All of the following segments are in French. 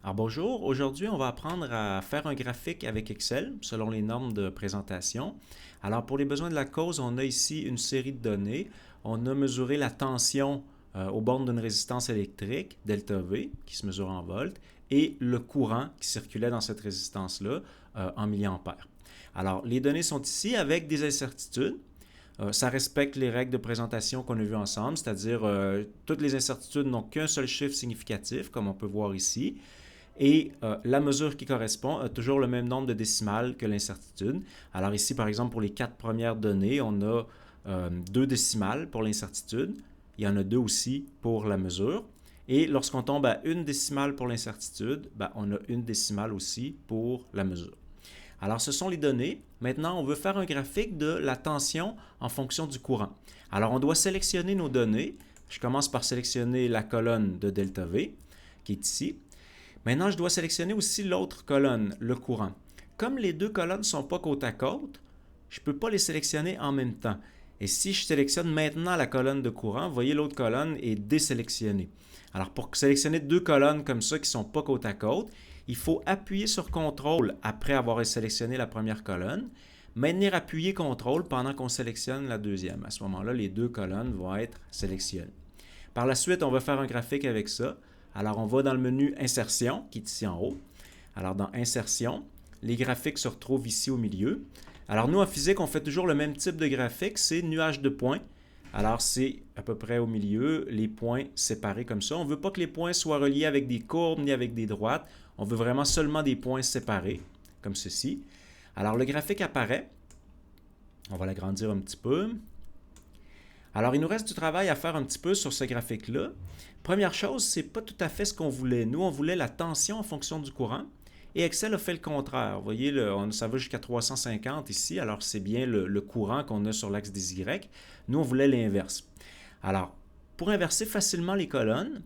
Alors bonjour, aujourd'hui on va apprendre à faire un graphique avec Excel selon les normes de présentation. Alors pour les besoins de la cause, on a ici une série de données. On a mesuré la tension aux bornes d'une résistance électrique, delta V, qui se mesure en volts, et le courant qui circulait dans cette résistance-là en milliampères. Alors les données sont ici avec des incertitudes. Ça respecte les règles de présentation qu'on a vues ensemble, c'est-à-dire toutes les incertitudes n'ont qu'un seul chiffre significatif, comme on peut voir ici. Et la mesure qui correspond a toujours le même nombre de décimales que l'incertitude. Alors ici, par exemple, pour les 4 premières données, on a 2 décimales pour l'incertitude. Il y en a 2 aussi pour la mesure. Et lorsqu'on tombe à une décimale pour l'incertitude, on a une décimale aussi pour la mesure. Alors, ce sont les données. Maintenant, on veut faire un graphique de la tension en fonction du courant. Alors, on doit sélectionner nos données. Je commence par sélectionner la colonne de delta V, qui est ici. Maintenant, je dois sélectionner aussi l'autre colonne, le courant. Comme les deux colonnes ne sont pas côte à côte, je ne peux pas les sélectionner en même temps. Et si je sélectionne maintenant la colonne de courant, vous voyez l'autre colonne est désélectionnée. Alors pour sélectionner deux colonnes comme ça qui ne sont pas côte à côte, il faut appuyer sur CTRL après avoir sélectionné la première colonne, maintenir appuyé CTRL pendant qu'on sélectionne la deuxième. À ce moment-là, les deux colonnes vont être sélectionnées. Par la suite, on va faire un graphique avec ça. Alors, on va dans le menu Insertion, qui est ici en haut. Alors, dans Insertion, les graphiques se retrouvent ici au milieu. Alors, nous, en physique, on fait toujours le même type de graphique, c'est nuage de points. Alors, c'est à peu près au milieu, les points séparés comme ça. On ne veut pas que les points soient reliés avec des courbes ni avec des droites. On veut vraiment seulement des points séparés, comme ceci. Alors, le graphique apparaît. On va l'agrandir un petit peu. Alors, il nous reste du travail à faire un petit peu sur ce graphique-là. Première chose, c'est pas tout à fait ce qu'on voulait. Nous, on voulait la tension en fonction du courant. Et Excel a fait le contraire. Vous voyez, ça va jusqu'à 350 ici. Alors, c'est bien le courant qu'on a sur l'axe des Y. Nous, on voulait l'inverse. Alors, pour inverser facilement les colonnes,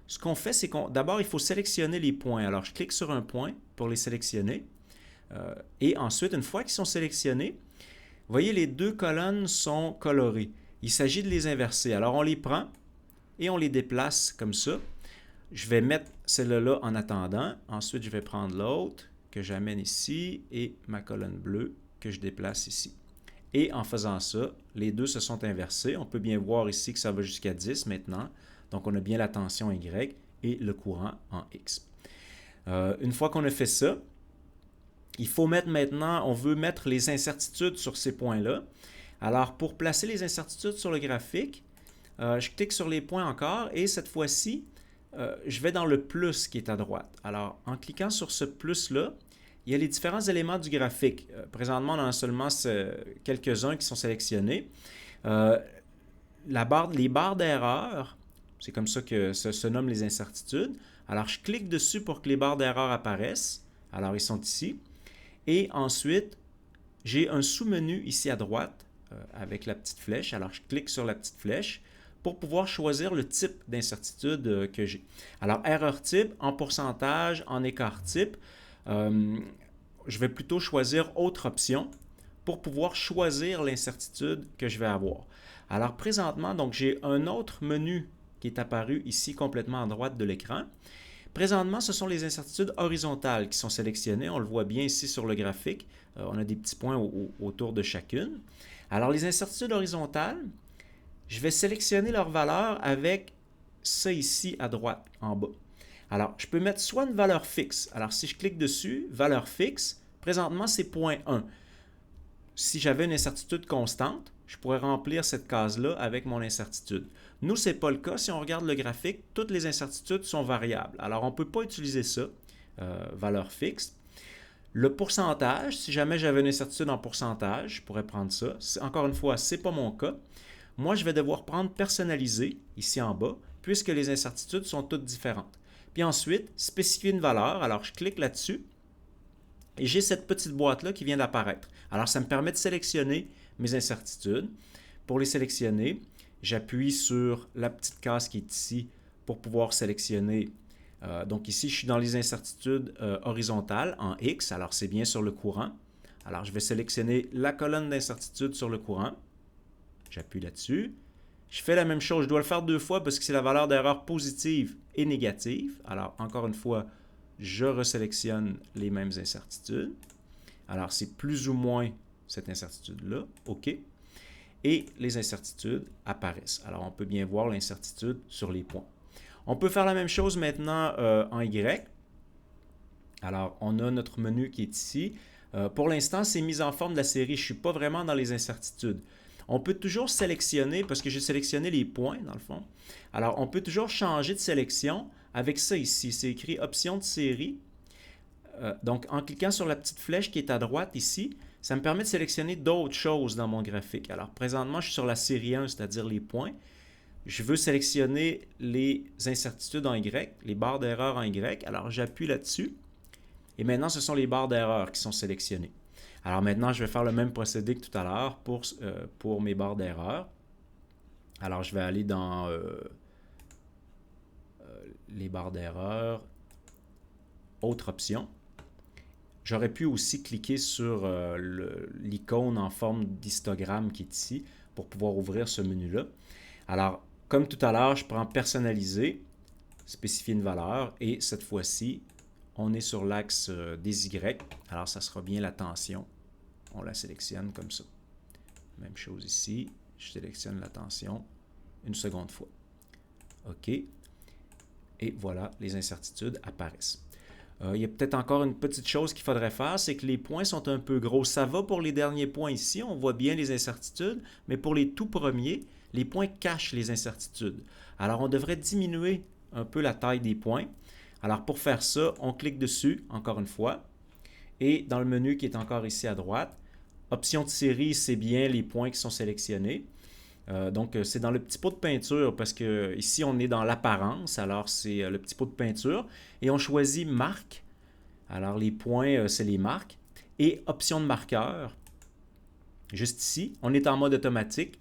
ce qu'on fait, c'est qu'on d'abord, il faut sélectionner les points. Alors, je clique sur un point pour les sélectionner. Et ensuite, une fois qu'ils sont sélectionnés, vous voyez, les deux colonnes sont colorées. Il s'agit de les inverser. Alors, on les prend et on les déplace comme ça. Je vais mettre celle-là en attendant. Ensuite, je vais prendre l'autre que j'amène ici et ma colonne bleue que je déplace ici. Et en faisant ça, les deux se sont inversés. On peut bien voir ici que ça va jusqu'à 10 maintenant. Donc, on a bien la tension Y et le courant en X. Une fois qu'on a fait ça, il faut mettre maintenant, on veut mettre les incertitudes sur ces points-là. Alors, pour placer les incertitudes sur le graphique, je clique sur les points encore et cette fois-ci, je vais dans le plus qui est à droite. Alors, en cliquant sur ce plus-là, il y a les différents éléments du graphique. Présentement, on en a seulement quelques-uns qui sont sélectionnés. Les barres d'erreur, c'est comme ça que se nomment les incertitudes. Alors, je clique dessus pour que les barres d'erreur apparaissent. Alors, ils sont ici. Et ensuite, j'ai un sous-menu ici à droite avec la petite flèche. Alors, je clique sur la petite flèche pour pouvoir choisir le type d'incertitude que j'ai. Alors, erreur type, en pourcentage, en écart type, je vais plutôt choisir autre option pour pouvoir choisir l'incertitude que je vais avoir. Alors, présentement, donc j'ai un autre menu qui est apparu ici complètement à droite de l'écran. Présentement, ce sont les incertitudes horizontales qui sont sélectionnées. On le voit bien ici sur le graphique. On a des petits points autour de chacune. Alors, les incertitudes horizontales, je vais sélectionner leur valeur avec ça ici à droite, en bas. Alors, je peux mettre soit une valeur fixe. Alors, si je clique dessus, valeur fixe, présentement, c'est 0.1. Si j'avais une incertitude constante, je pourrais remplir cette case-là avec mon incertitude. Nous, ce n'est pas le cas. Si on regarde le graphique, toutes les incertitudes sont variables. Alors, on ne peut pas utiliser ça, valeur fixe. Le pourcentage, si jamais j'avais une incertitude en pourcentage, je pourrais prendre ça. Encore une fois, ce n'est pas mon cas. Moi, je vais devoir prendre personnalisé, ici en bas, puisque les incertitudes sont toutes différentes. Puis ensuite, spécifier une valeur. Alors, je clique là-dessus et j'ai cette petite boîte-là qui vient d'apparaître. Alors, ça me permet de sélectionner mes incertitudes. Pour les sélectionner, j'appuie sur la petite case qui est ici pour pouvoir sélectionner. Donc ici, je suis dans les incertitudes horizontales en X. Alors, c'est bien sur le courant. Alors, je vais sélectionner la colonne d'incertitude sur le courant. J'appuie là-dessus. Je fais la même chose. Je dois le faire deux fois parce que c'est la valeur d'erreur positive et négative. Alors, encore une fois, je resélectionne les mêmes incertitudes. Alors, c'est plus ou moins cette incertitude-là. OK. Et les incertitudes apparaissent. Alors, on peut bien voir l'incertitude sur les points. On peut faire la même chose maintenant en Y. Alors, on a notre menu qui est ici. Pour l'instant, c'est mis en forme de la série. Je ne suis pas vraiment dans les incertitudes. On peut toujours sélectionner, parce que j'ai sélectionné les points, dans le fond. Alors, on peut toujours changer de sélection avec ça ici. C'est écrit Option de série. Donc, en cliquant sur la petite flèche qui est à droite ici, ça me permet de sélectionner d'autres choses dans mon graphique. Alors, présentement, je suis sur la série 1, c'est-à-dire les points. Je veux sélectionner les incertitudes en Y, les barres d'erreur en Y. Alors, j'appuie là-dessus. Et maintenant, ce sont les barres d'erreur qui sont sélectionnées. Alors maintenant, je vais faire le même procédé que tout à l'heure pour mes barres d'erreur. Alors, je vais aller dans les barres d'erreur, autre option. J'aurais pu aussi cliquer sur l'icône en forme d'histogramme qui est ici pour pouvoir ouvrir ce menu-là. Alors, comme tout à l'heure, je prends personnaliser, spécifier une valeur et cette fois-ci, on est sur l'axe des Y. Alors, ça sera bien la tension. On la sélectionne comme ça. Même chose ici. Je sélectionne la tension une seconde fois. OK. Et voilà, les incertitudes apparaissent. Il y a peut-être encore une petite chose qu'il faudrait faire, c'est que les points sont un peu gros. Ça va pour les derniers points ici, on voit bien les incertitudes, mais pour les tout premiers, les points cachent les incertitudes. Alors, on devrait diminuer un peu la taille des points. Alors, pour faire ça, on clique dessus, encore une fois, et dans le menu qui est encore ici à droite, option de série, c'est bien les points qui sont sélectionnés. Donc, c'est dans le petit pot de peinture parce que ici, on est dans l'apparence. Alors, c'est le petit pot de peinture. Et on choisit marque. Alors, les points, c'est les marques. Et option de marqueur. Juste ici, on est en mode automatique.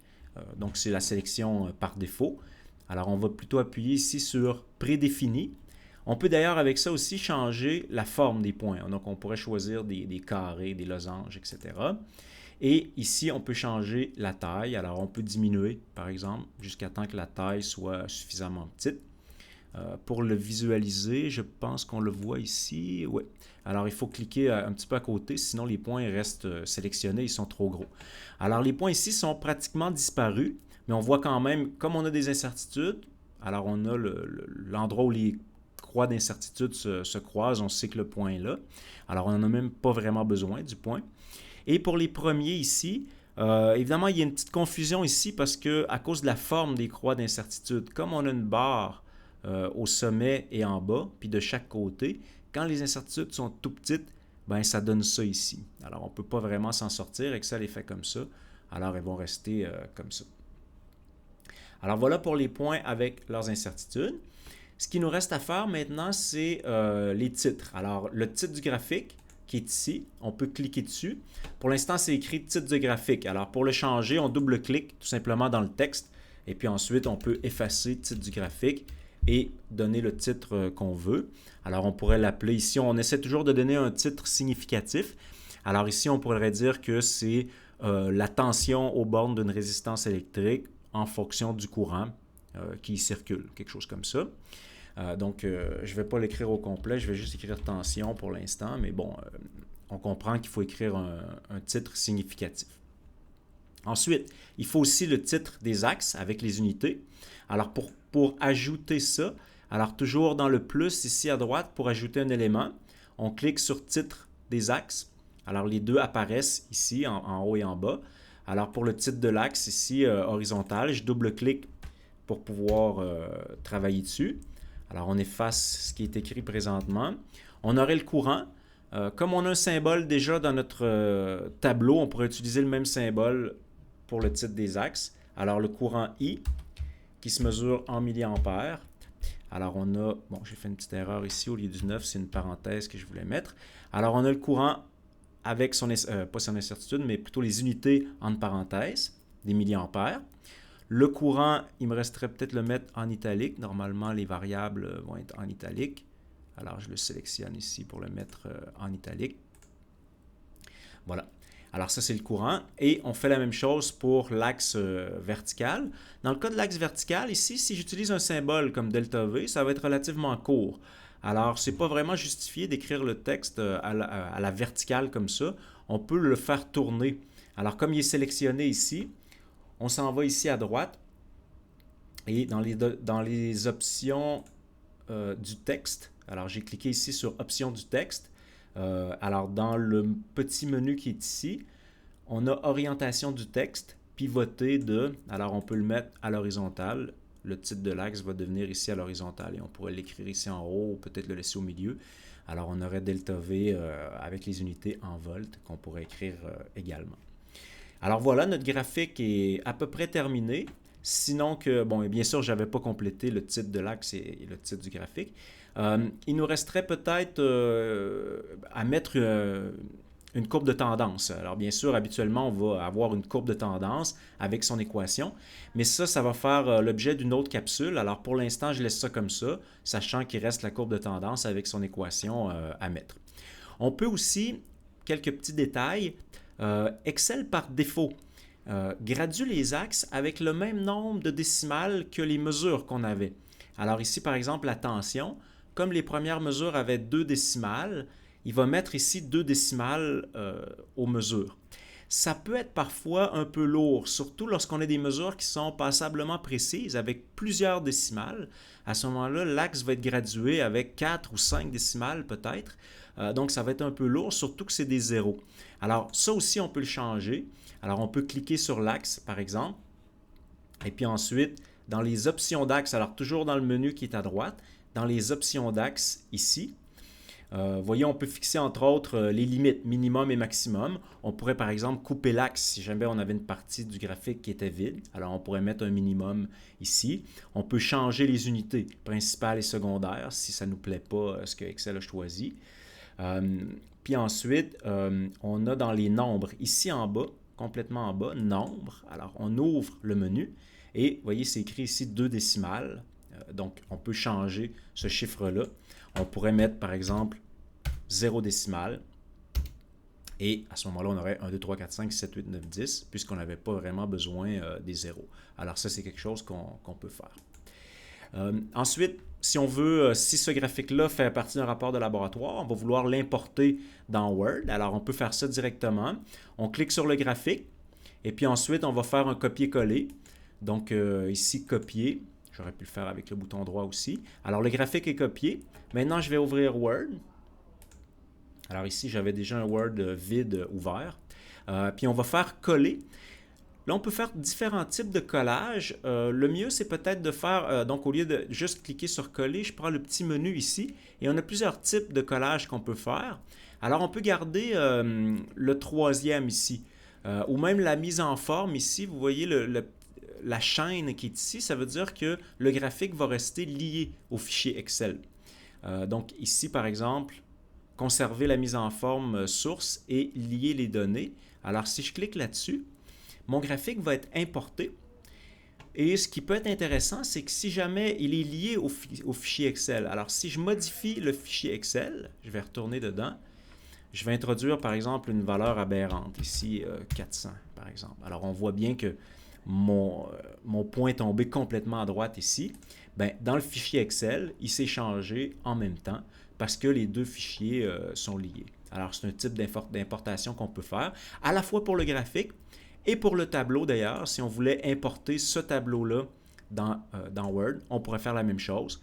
Donc, c'est la sélection par défaut. Alors, on va plutôt appuyer ici sur prédéfini. On peut d'ailleurs avec ça aussi changer la forme des points. Donc, on pourrait choisir des carrés, des losanges, etc. Et ici, on peut changer la taille. Alors, on peut diminuer, par exemple, jusqu'à temps que la taille soit suffisamment petite. Pour le visualiser, je pense qu'on le voit ici. Oui. Alors, il faut cliquer un petit peu à côté, sinon les points restent sélectionnés, ils sont trop gros. Alors, les points ici sont pratiquement disparus, mais on voit quand même, comme on a des incertitudes, alors on a l'endroit où les croix d'incertitude se croisent, on sait que le point est là. Alors, on n'en a même pas vraiment besoin du point. Et pour les premiers ici, évidemment, il y a une petite confusion ici parce que à cause de la forme des croix d'incertitude, comme on a une barre au sommet et en bas, puis de chaque côté, quand les incertitudes sont tout petites, ben ça donne ça ici. Alors, on ne peut pas vraiment s'en sortir. Excel est fait comme ça. Alors, elles vont rester comme ça. Alors, voilà pour les points avec leurs incertitudes. Ce qui nous reste à faire maintenant, c'est les titres. Alors, le titre du graphique, qui est ici. On peut cliquer dessus. Pour l'instant, c'est écrit titre du graphique. Alors, pour le changer, on double-clique tout simplement dans le texte. Et puis ensuite, on peut effacer titre du graphique et donner le titre qu'on veut. Alors, on pourrait l'appeler ici. On essaie toujours de donner un titre significatif. Alors ici, on pourrait dire que c'est la tension aux bornes d'une résistance électrique en fonction du courant qui circule. Quelque chose comme ça. Donc, je ne vais pas l'écrire au complet, je vais juste écrire tension pour l'instant, mais bon, on comprend qu'il faut écrire un titre significatif. Ensuite, il faut aussi le titre des axes avec les unités. Alors, pour ajouter ça, alors toujours dans le plus ici à droite, pour ajouter un élément, on clique sur titre des axes. Alors, les deux apparaissent ici en haut et en bas. Alors, pour le titre de l'axe ici horizontal, je double-clique pour pouvoir travailler dessus. Alors, on efface ce qui est écrit présentement. On aurait le courant. Comme on a un symbole déjà dans notre tableau, on pourrait utiliser le même symbole pour le titre des axes. Alors, le courant I, qui se mesure en milliampères. Alors, on a... Bon, j'ai fait une petite erreur ici. Au lieu du 9, c'est une parenthèse que je voulais mettre. Alors, on a le courant avec son... pas son incertitude, mais plutôt les unités entre parenthèses, des milliampères. Le courant, il me resterait peut-être le mettre en italique. Normalement, les variables vont être en italique. Alors, je le sélectionne ici pour le mettre en italique. Voilà. Alors, ça, c'est le courant. Et on fait la même chose pour l'axe vertical. Dans le cas de l'axe vertical, ici, si j'utilise un symbole comme delta V, ça va être relativement court. Alors, c'est pas vraiment justifié d'écrire le texte à la verticale comme ça. On peut le faire tourner. Alors, comme il est sélectionné ici, on s'en va ici à droite et dans les options du texte, alors j'ai cliqué ici sur options du texte. Alors, dans le petit menu qui est ici, on a orientation du texte, pivoter de, alors on peut le mettre à l'horizontale. Le titre de l'axe va devenir ici à l'horizontale et on pourrait l'écrire ici en haut ou peut-être le laisser au milieu. Alors on aurait delta V avec les unités en volts qu'on pourrait écrire également. Alors voilà, notre graphique est à peu près terminé. Sinon que, bon, bien sûr, je n'avais pas complété le titre de l'axe et le titre du graphique. Il nous resterait peut-être à mettre une courbe de tendance. Alors bien sûr, habituellement, on va avoir une courbe de tendance avec son équation, mais ça va faire l'objet d'une autre capsule. Alors pour l'instant, je laisse ça comme ça, sachant qu'il reste la courbe de tendance avec son équation à mettre. On peut aussi, quelques petits détails, Excel par défaut gradue les axes avec le même nombre de décimales que les mesures qu'on avait. Alors ici, par exemple, la tension, comme les premières mesures avaient 2 décimales, il va mettre ici 2 décimales aux mesures. Ça peut être parfois un peu lourd, surtout lorsqu'on a des mesures qui sont passablement précises avec plusieurs décimales. À ce moment-là, l'axe va être gradué avec 4 ou 5 décimales peut-être. Donc, ça va être un peu lourd, surtout que c'est des zéros. Alors, ça aussi, on peut le changer. Alors, on peut cliquer sur l'axe, par exemple. Et puis ensuite, dans les options d'axe, alors toujours dans le menu qui est à droite, dans les options d'axe ici, voyez, on peut fixer entre autres les limites minimum et maximum. On pourrait par exemple couper l'axe si jamais on avait une partie du graphique qui était vide. Alors on pourrait mettre un minimum ici. On peut changer les unités principales et secondaires si ça ne nous plaît pas ce que Excel a choisi. Puis ensuite, on a dans les nombres ici en bas, complètement en bas, nombre. Alors on ouvre le menu et voyez, c'est écrit ici 2 décimales. Donc on peut changer ce chiffre-là. On pourrait mettre par exemple 0 décimales. Et à ce moment-là, on aurait 1, 2, 3, 4, 5, 6, 7, 8, 9, 10, puisqu'on n'avait pas vraiment besoin des zéros. Alors ça, c'est quelque chose qu'on peut faire. Ensuite, si on veut, si ce graphique-là fait partie d'un rapport de laboratoire, on va vouloir l'importer dans Word. Alors on peut faire ça directement. On clique sur le graphique et puis ensuite, on va faire un copier-coller. Donc ici, copier. J'aurais pu le faire avec le bouton droit aussi. Alors le graphique est copié. Maintenant, je vais ouvrir Word. Alors ici, j'avais déjà un Word vide ouvert. Puis on va faire coller. Là, on peut faire différents types de collage. Le mieux, c'est peut-être de faire, donc au lieu de juste cliquer sur coller, je prends le petit menu ici et on a plusieurs types de collages qu'on peut faire. Alors, on peut garder le troisième ici, ou même la mise en forme ici. Vous voyez la chaîne qui est ici, ça veut dire que le graphique va rester lié au fichier Excel. Donc ici, par exemple, conserver la mise en forme source et lier les données. Alors, si je clique là-dessus, mon graphique va être importé. Et ce qui peut être intéressant, c'est que si jamais il est lié au fichier Excel, alors si je modifie le fichier Excel, je vais retourner dedans, je vais introduire par exemple une valeur aberrante, ici 400 par exemple. Alors on voit bien que mon point est tombé complètement à droite ici. Bien, dans le fichier Excel, il s'est changé en même temps parce que les deux fichiers sont liés. Alors c'est un type d'importation qu'on peut faire, à la fois pour le graphique, et pour le tableau d'ailleurs, si on voulait importer ce tableau-là dans Word, on pourrait faire la même chose.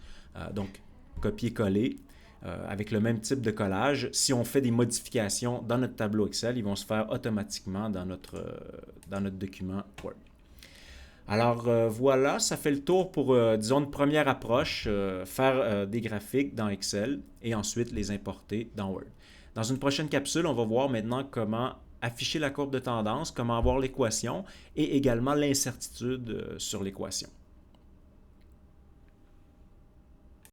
Donc, copier-coller avec le même type de collage. Si on fait des modifications dans notre tableau Excel, ils vont se faire automatiquement dans notre document Word. Alors voilà, ça fait le tour pour, disons, une première approche, faire des graphiques dans Excel et ensuite les importer dans Word. Dans une prochaine capsule, on va voir maintenant comment afficher la courbe de tendance, comment avoir l'équation et également l'incertitude sur l'équation.